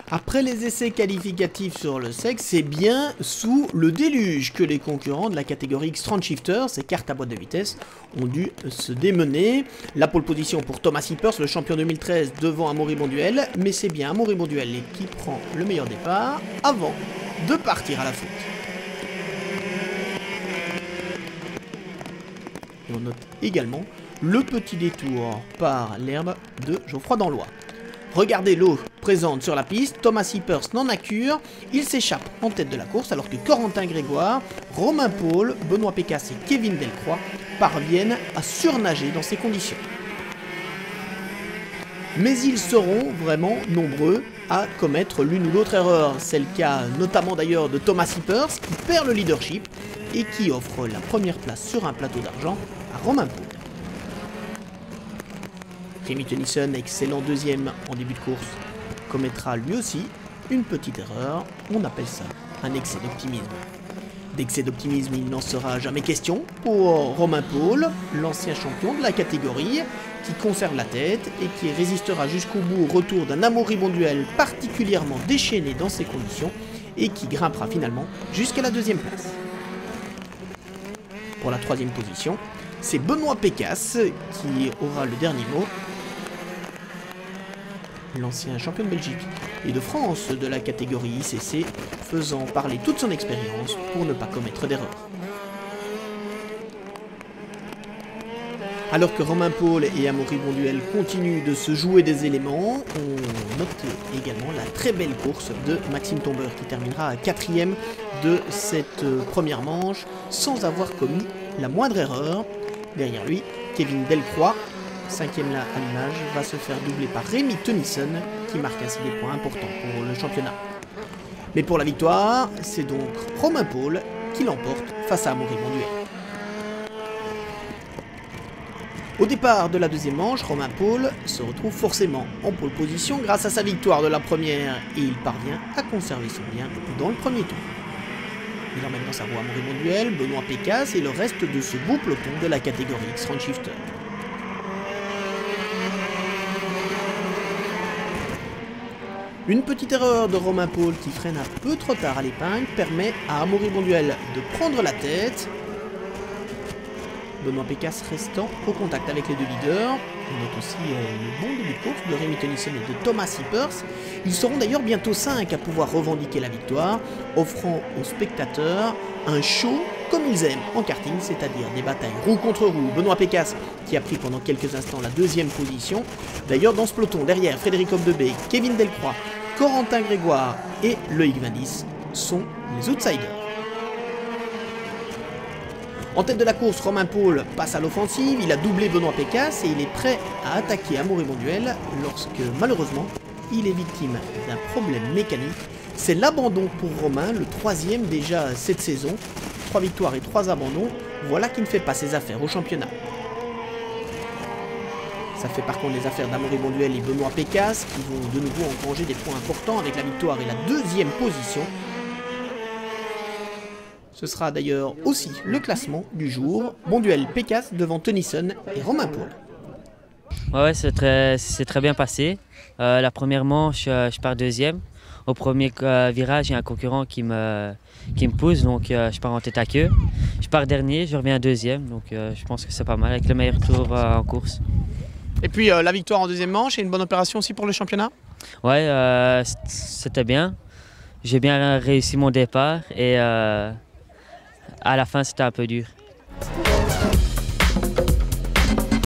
Après les essais qualificatifs sur le sec, c'est bien sous le déluge que les concurrents de la catégorie X30 Shifter, ces cartes à boîte de vitesse, ont dû se démener. La pole position pour Thomas Hippers, le champion 2013 devant Amaury Bonduel, mais c'est bien Amaury Bonduel qui prend le meilleur départ avant de partir à la faute. Et on note également le petit détour par l'herbe de Geoffroy Danlois. Regardez l'eau présente sur la piste, Thomas Hippers n'en a cure, il s'échappe en tête de la course alors que Corentin Grégoire, Romain Paul, Benoît Pécasse et Kevin Delcroix parviennent à surnager dans ces conditions. Mais ils seront vraiment nombreux à commettre l'une ou l'autre erreur. C'est le cas notamment d'ailleurs de Thomas Hippers qui perd le leadership et qui offre la première place sur un plateau d'argent à Romain Paul. Rémi Tennyson, excellent deuxième en début de course, commettra lui aussi une petite erreur. On appelle ça un excès d'optimisme. D'excès d'optimisme, il n'en sera jamais question pour Romain Paul, l'ancien champion de la catégorie, qui conserve la tête et qui résistera jusqu'au bout au retour d'un Amaury Bonduel particulièrement déchaîné dans ces conditions et qui grimpera finalement jusqu'à la deuxième place. Pour la troisième position, c'est Benoît Pécasse qui aura le dernier mot. L'ancien champion de Belgique et de France de la catégorie ICC, faisant parler toute son expérience pour ne pas commettre d'erreur. Alors que Romain Paul et Amaury Bonduel continuent de se jouer des éléments, on note également la très belle course de Maxime Tombeur qui terminera à 4e de cette première manche sans avoir commis la moindre erreur. Derrière lui, Kevin Delcroix, 5e là à l'image, va se faire doubler par Rémi Tennyson qui marque ainsi des points importants pour le championnat. Mais pour la victoire, c'est donc Romain Paul qui l'emporte face à Amaury Bonduel. Au départ de la deuxième manche, Romain Paul se retrouve forcément en pole position grâce à sa victoire de la première et il parvient à conserver son lien dans le premier tour. Il emmène dans sa roue Amaury Bonduel, Benoît Pécasse et le reste de ce beau peloton de la catégorie X30 Shifter. Une petite erreur de Romain Paul qui freine un peu trop tard à l'épingle permet à Amaury Bonduel de prendre la tête. Benoît Pécasse restant au contact avec les deux leaders. On note aussi le bon début de course de Rémi Tennyson et de Thomas Hippers. Ils seront d'ailleurs bientôt 5 à pouvoir revendiquer la victoire, offrant aux spectateurs un show comme ils aiment en karting, c'est-à-dire des batailles roue contre roue. Benoît Pécasse qui a pris pendant quelques instants la deuxième position. D'ailleurs dans ce peloton, derrière Frédéric Obdebé, Kevin Delcroix, Corentin Grégoire et Loïc Vandis sont les outsiders. En tête de la course, Romain Paul passe à l'offensive, il a doublé Benoît Pécasse et il est prêt à attaquer Amaury Bonduel lorsque malheureusement il est victime d'un problème mécanique. C'est l'abandon pour Romain, le troisième déjà cette saison. 3 victoires et 3 abandons, voilà qui ne fait pas ses affaires au championnat. Ça fait par contre les affaires d'Amaury Bonduel et Benoît Pécasse qui vont de nouveau engranger des points importants avec la victoire et la deuxième position. Ce sera d'ailleurs aussi le classement du jour. Bonduel Pécasse devant Tennyson et Romain Paul. Ouais, c'est très bien passé. La première manche, je pars deuxième. Au premier virage, il y a un concurrent qui me pousse, donc je pars en tête à queue. Je pars dernier, je reviens deuxième, donc je pense que c'est pas mal, avec le meilleur tour en course. Et puis la victoire en deuxième manche et une bonne opération aussi pour le championnat? Ouais, c'était bien. J'ai bien réussi mon départ et à la fin, c'était un peu dur.